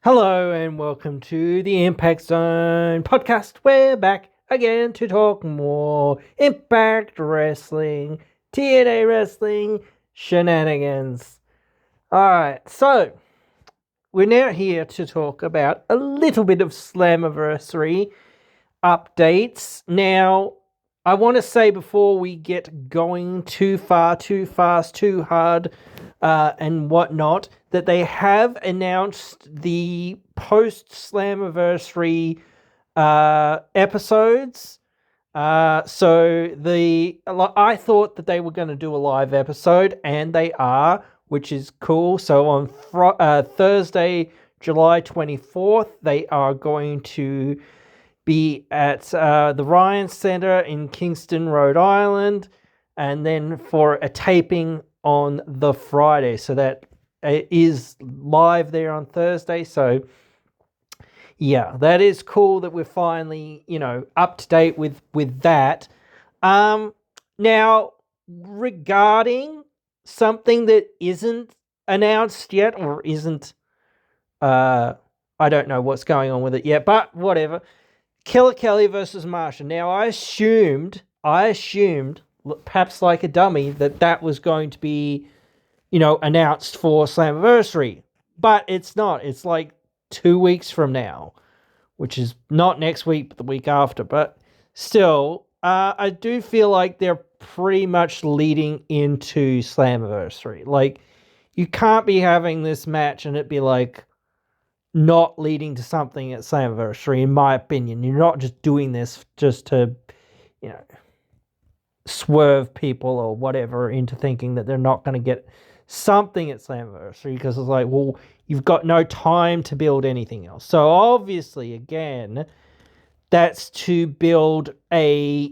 Hello and welcome to the Impact Zone podcast. We're back again to talk more Impact Wrestling, TNA Wrestling shenanigans. Alright, so we're now here to talk about a little bit of Slammiversary updates. Now, I want to say before we get going too far, too fast, too hard, and whatnot, that they have announced the post Slammiversary episodes. I thought that they were going to do a live episode, and they are, which is cool. So on Thursday, July 24th, they are going to be at the Ryan Center in Kingston, Rhode Island, and then for a taping on the Friday. So that is live there on Thursday. So yeah, that is cool that we're finally, up to date with that. Now, regarding something that isn't announced yet or isn't, I don't know what's going on with it yet, but whatever. Killer Kelly versus Marsha. Now, I assumed, perhaps like a dummy, that was going to be, announced for Slammiversary. But it's not. It's like 2 weeks from now, which is not next week, but the week after. But still, I do feel like they're pretty much leading into Slammiversary. Like, you can't be having this match and it be like, not leading to something at Slammiversary, in my opinion. You're not just doing this just to, swerve people or whatever into thinking that they're not going to get something at Slammiversary, because it's like, well, you've got no time to build anything else. So obviously, again, that's to build a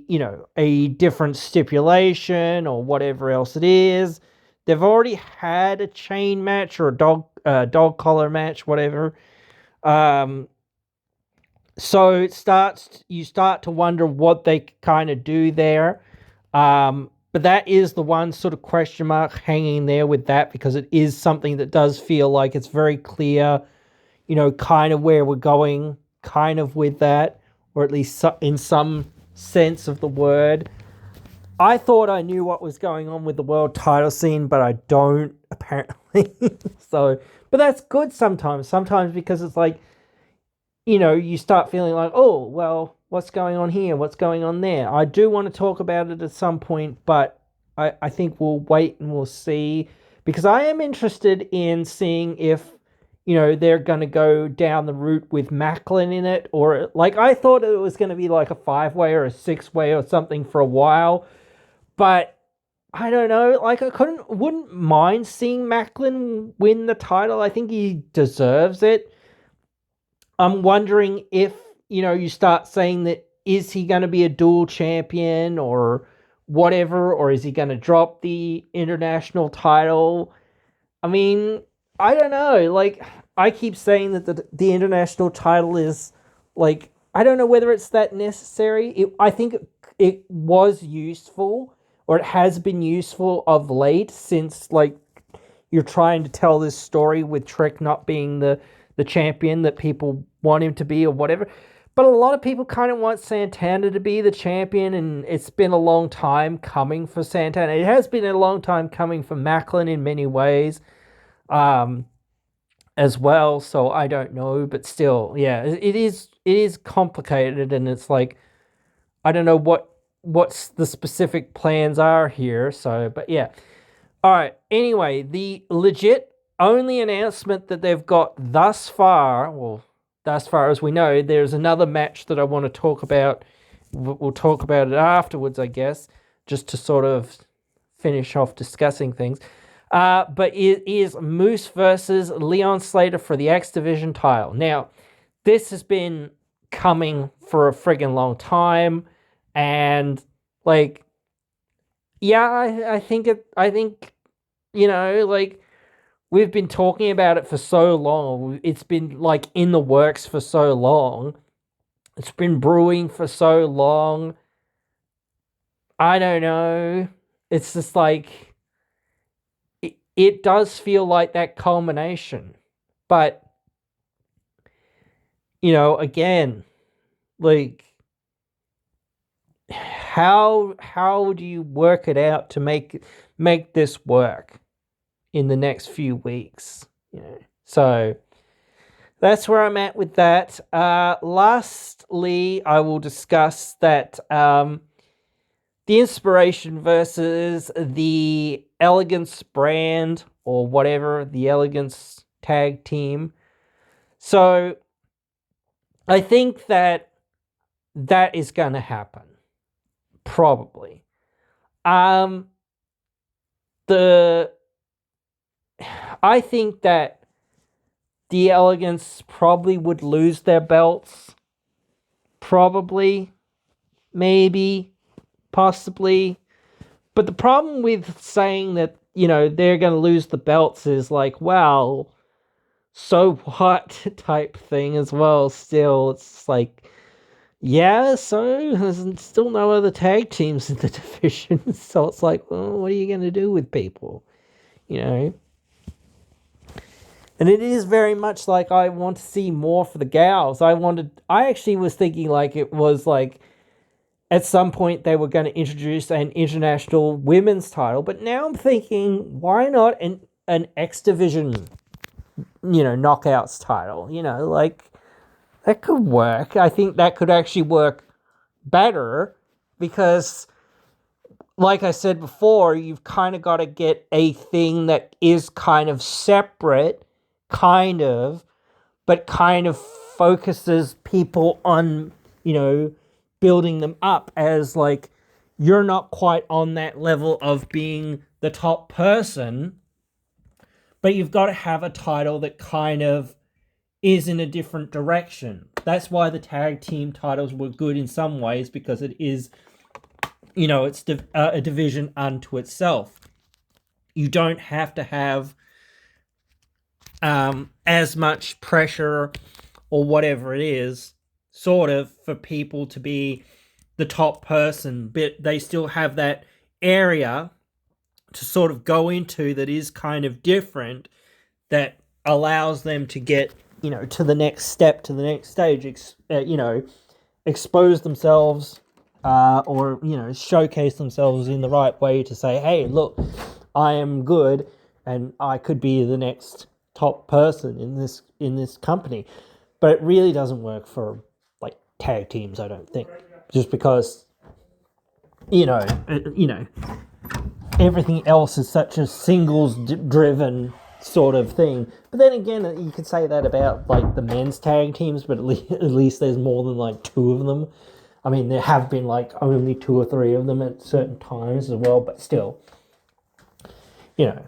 different stipulation or whatever else it is. They've already had a chain match or a dog collar match, whatever. So you start to wonder what they kind of do there. But that is the one sort of question mark hanging there with that, because it is something that does feel like it's very clear, kind of where we're going, kind of with that, or at least in some sense of the word. I thought I knew what was going on with the world title scene, but I don't, apparently. But that's good sometimes. Sometimes because it's like, you start feeling like, oh, well, what's going on here? What's going on there? I do want to talk about it at some point, but I think we'll wait and we'll see, because I am interested in seeing if, they're going to go down the route with Macklin in it, or like I thought it was going to be like a 5-way or a 6-way or something for a while, but I don't know. Like, wouldn't mind seeing Macklin win the title. I think he deserves it. I'm wondering if, you start saying that, is he going to be a dual champion or whatever, or is he going to drop the international title? I mean, I don't know. Like, I keep saying that the international title is, like, I don't know whether it's that necessary. I think it was useful, or it has been useful of late, since, like, you're trying to tell this story with Trick not being the champion that people want him to be or whatever. But a lot of people kind of want Santana to be the champion, and it's been a long time coming for Santana. It has been a long time coming for Macklin in many ways, as well. So I don't know, but still, yeah, it is complicated, and it's like, I don't know what's the specific plans are here. So, but yeah. All right. Anyway, the legit only announcement that they've got thus far, well, thus far as we know, there's another match that I want to talk about. We'll talk about it afterwards, I guess, just to sort of finish off discussing things. But it is Moose versus Leon Slater for the X Division title. Now, this has been coming for a friggin' long time, and like, yeah, I think like, we've been talking about it for so long. It's been like in the works for so long. It's been brewing for so long. I don't know. It's just like, it does feel like that culmination. But again, like, how do you work it out to make this work in the next few weeks? So that's where I'm at with that. Lastly, I will discuss that the inspiration versus the elegance brand, or whatever, the elegance tag team. So I think that is going to happen, probably. The I think that the elegance probably would lose their belts. Probably, maybe, possibly. But the problem with saying that, they're going to lose the belts is like, well, so what type thing as well. Still, it's like, yeah, so there's still no other tag teams in the division. So it's like, well, what are you going to do with people? And it is very much like I want to see more for the gals. I actually was thinking like it was like at some point they were going to introduce an international women's title, but now I'm thinking, why not an X Division, knockouts title? Like, that could work. I think that could actually work better because, like I said before, you've kind of got to get a thing that is kind of separate, but kind of focuses people on, building them up as like, you're not quite on that level of being the top person, but you've got to have a title that kind of is in a different direction. That's why the tag team titles were good in some ways, because it is, it's a division unto itself. You don't have to have as much pressure or whatever it is, sort of, for people to be the top person, but they still have that area to sort of go into that is kind of different, that allows them to get, to the next step, to the next stage, expose themselves, or, showcase themselves in the right way to say, hey, look, I am good and I could be the next top person in this company. But it really doesn't work for like tag teams, I don't think, just because everything else is such a singles driven sort of thing. But then again, you could say that about like the men's tag teams, but at least there's more than like two of them. I mean, there have been like only two or three of them at certain times as well, but still, it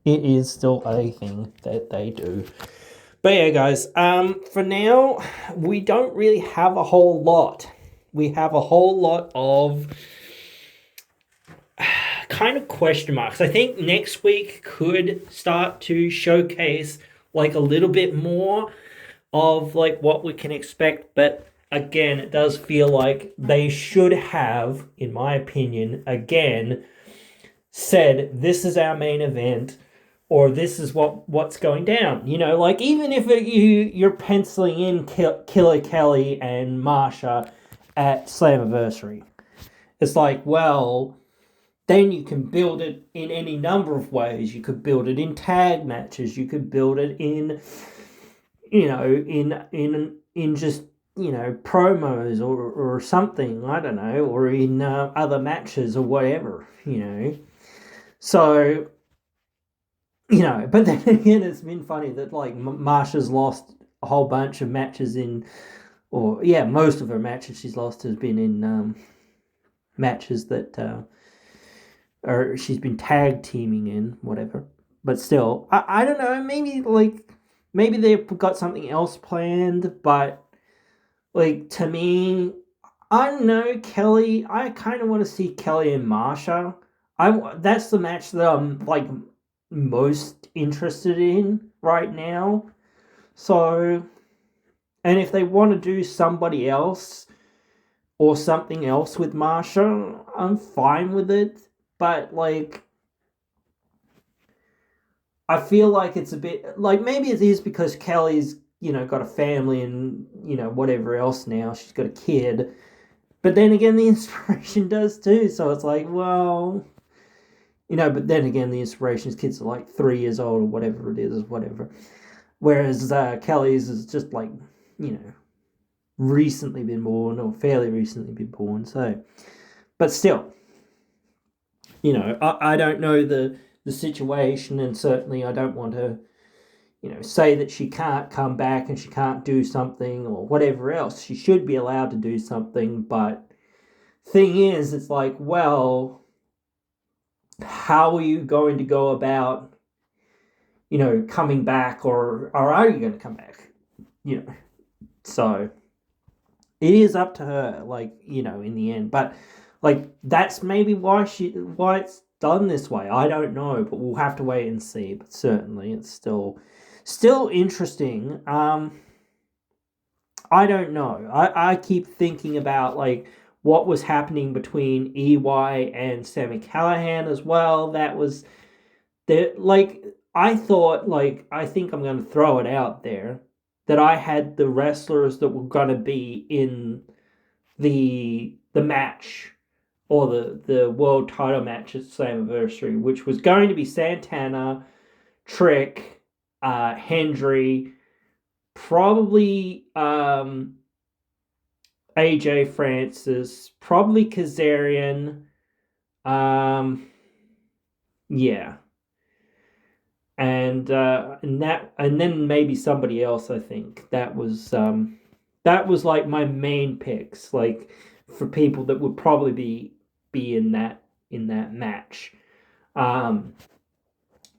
is still a thing that they do. But yeah, guys, for now, we don't really have a whole lot. We have a whole lot of kind of question marks. I think next week could start to showcase like a little bit more of like what we can expect, but again, it does feel like they should have, in my opinion, again, said this is our main event, or this is what's going down. Like, even if you're penciling in Killer Kelly and Marsha at Slammiversary, it's like, well, then you can build it in any number of ways. You could build it in tag matches. You could build it in, in just, promos or something. I don't know, or in other matches or whatever. So, but then again, it's been funny that like Marsha's lost a whole bunch of matches most of her matches she's lost has been in matches that. Or she's been tag teaming in, whatever. But still, I don't know, maybe they've got something else planned, but like, to me, I don't know, Kelly, I kind of want to see Kelly and Marsha. That's the match that I'm like most interested in right now. So, and if they want to do somebody else or something else with Marsha, I'm fine with it. But like, I feel like it's a bit like, maybe it is because Kelly's, got a family and, whatever else now. She's got a kid. But then again, the inspiration does too. So it's like, well, but then again, the inspiration's kids are like 3 years old or whatever it is, whatever. Whereas Kelly's is just like, recently been born or fairly recently been born. So, but still, I don't know the situation, and certainly I don't want to, say that she can't come back and she can't do something or whatever else. She should be allowed to do something, but thing is, it's like, well, how are you going to go about, coming back, or are you going to come back? So it is up to her, like, in the end. But like, that's maybe why it's done this way. I don't know, but we'll have to wait and see. But certainly it's still interesting. I don't know. I keep thinking about like what was happening between EY and Sami Callihan as well. That was there. Like, I thought, like, I think I'm going to throw it out there that I had the wrestlers that were going to be in the match, or the world title match at Slammiversary, which was going to be Santana, Trick, Hendry, probably AJ Francis, probably Kazarian, yeah, and then maybe somebody else. I think that was like my main picks, like for people that would probably be in that match.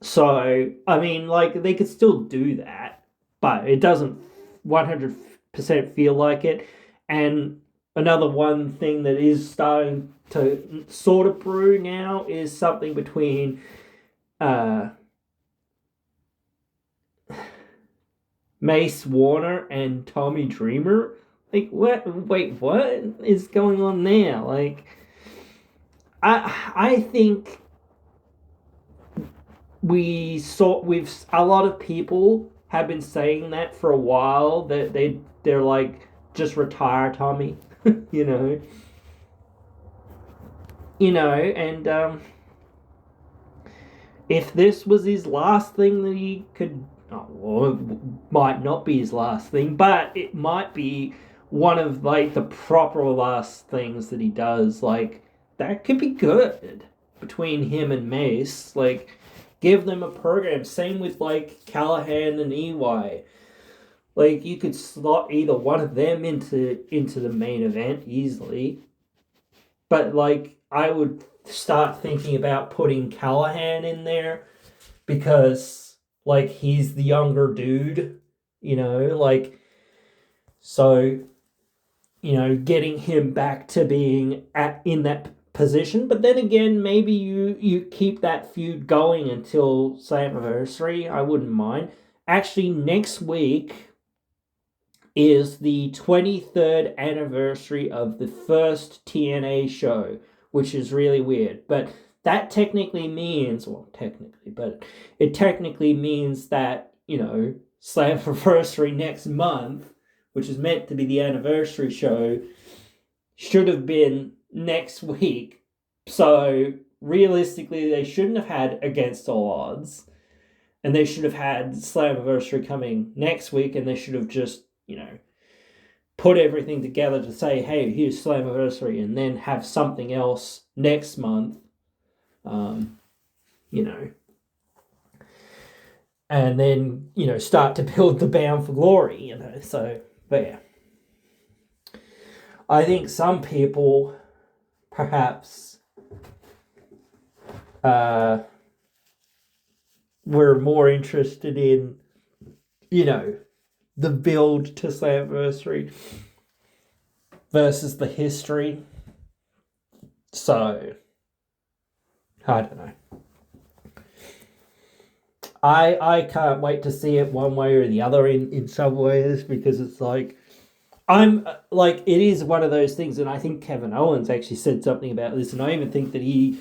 So I mean, like, they could still do that, but it doesn't 100% feel like it. And another one thing that is starting to sort of brew now is something between Mace Warner and Tommy Dreamer. Like, what? Wait, what is going on there? Like, I think we've a lot of people have been saying that for a while, that they're like, just retire Tommy, and if this was his last thing that he could, well, it might not be his last thing, but it might be one of like the proper last things that he does. Like, that could be good between him and Mace. Like, give them a program. Same with like Callahan and EY. Like, you could slot either one of them into the main event easily. But like, I would start thinking about putting Callahan in there, because like, he's the younger dude, like, so, getting him back to being in that position. But then again, maybe you keep that feud going until Slammiversary. I wouldn't mind. Actually, next week is the 23rd anniversary of the first TNA show, which is really weird. But that technically means, it technically means that, Slammiversary next month, which is meant to be the anniversary show, should have been next week. So realistically, they shouldn't have had Against All Odds, and they should have had Slammiversary coming next week, and they should have just, put everything together to say, hey, here's Slammiversary, and then have something else next month, and then, start to build the Bound for Glory, so, but yeah. I think some people perhaps were more interested in, the build to Slammiversary versus the history. So, I don't know. I can't wait to see it one way or the other in some ways, because it's like, it is one of those things, and I think Kevin Owens actually said something about this, and I even think that he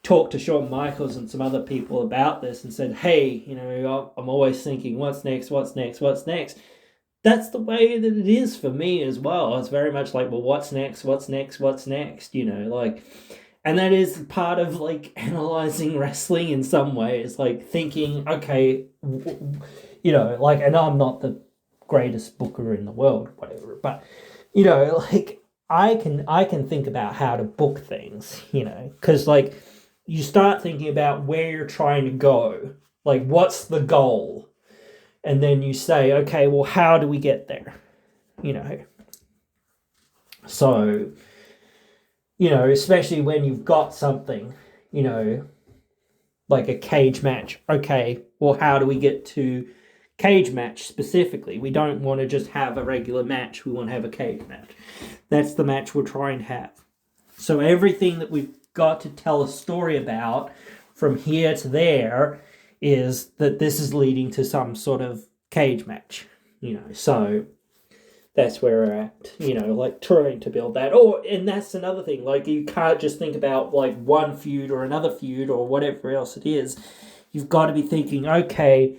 talked to Shawn Michaels and some other people about this and said, hey, I'm always thinking, what's next? that's the way that it is for me as well. It's very much like, well, what's next? What's next? What's next? You know, like, and that is part of like analyzing wrestling in some ways, like thinking, okay, you know, like, and I'm not the greatest booker in the world, whatever, but you know, like I can think about how to book things, you know, because like you start thinking about where you're trying to go, like what's the goal, and then you say, okay, well, how do we get there, you know? So, you know, especially when you've got something, you know, like a cage match. Okay, well, how do we get to cage match specifically? We don't want to just have a regular match. We want to have a cage match. That's the match we're trying to have. So everything that we've got to tell a story about from here to there is that this is leading to some sort of cage match, you know. So that's where we're at, you know, like trying to build that. Oh, and that's another thing. Like, you can't just think about like one feud or another feud or whatever else it is. You've got to be thinking, okay,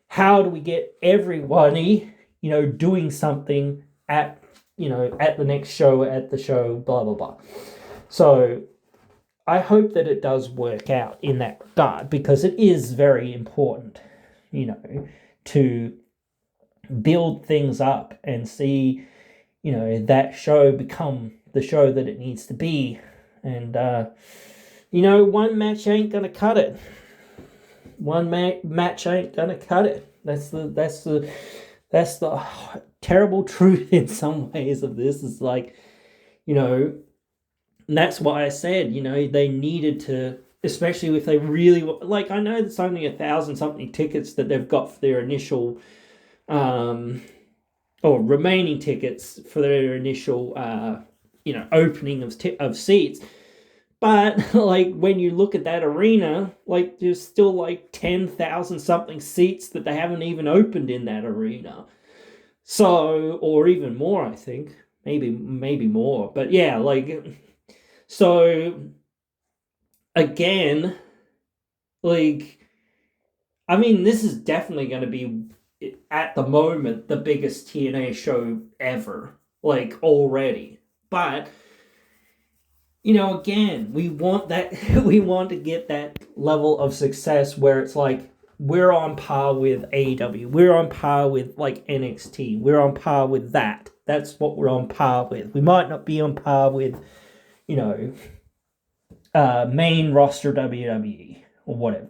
how do we get everybody, you know, doing something at, you know, at the next show, at the show, blah, blah, blah. So I hope that it does work out in that regard, because it is very important, you know, to build things up and see, you know, that show become the show that it needs to be. And, you know, one match ain't going to cut it. One match ain't going to cut it. That's the terrible truth in some ways of this. Is like, you know, and that's why I said, you know, they needed to, especially if they really, like, I know there's only 1,000 something tickets that they've got for their initial, or remaining tickets for their initial, you know, opening of seats. But like when you look at that arena, like there's still like 10,000 something seats that they haven't even opened in that arena. So, or even more, I think, maybe more. But yeah, like, so again, like, I mean, this is definitely going to be, at the moment, the biggest TNA show ever, like, already. But, you know, again, we want that, we want to get that level of success where it's like, we're on par with AEW, we're on par with, like, NXT, we're on par with that. That's what we're on par with. We might not be on par with, you know, main roster WWE or whatever.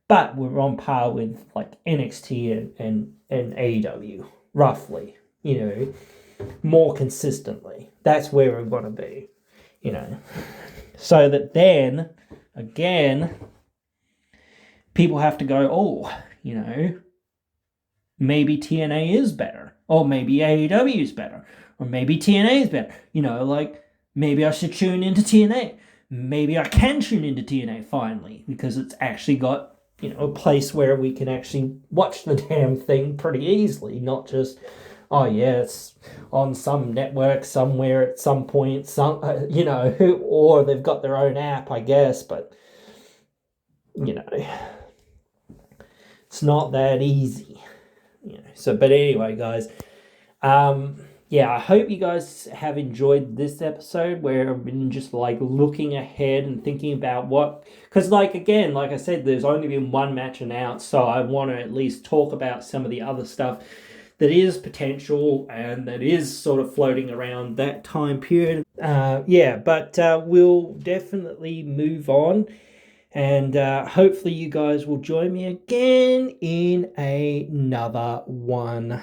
But we're on par with like NXT and AEW, roughly, you know, more consistently. That's where we want to be, you know. So that then, again, people have to go, oh, you know, maybe TNA is better. Or maybe AEW is better. Or maybe TNA is better. You know, like, maybe I should tune into TNA. Maybe I can tune into TNA finally, because it's actually got, you know, a place where we can actually watch the damn thing pretty easily, not just, oh yeah, it's on some network somewhere at some point, some, you know, or they've got their own app, I guess, but, you know, it's not that easy, you know. So, but anyway, guys, yeah, I hope you guys have enjoyed this episode where I've been just like looking ahead and thinking about what, because like, again, like I said, there's only been one match announced, so I want to at least talk about some of the other stuff that is potential and that is sort of floating around that time period. Yeah, but we'll definitely move on, and hopefully you guys will join me again in another one.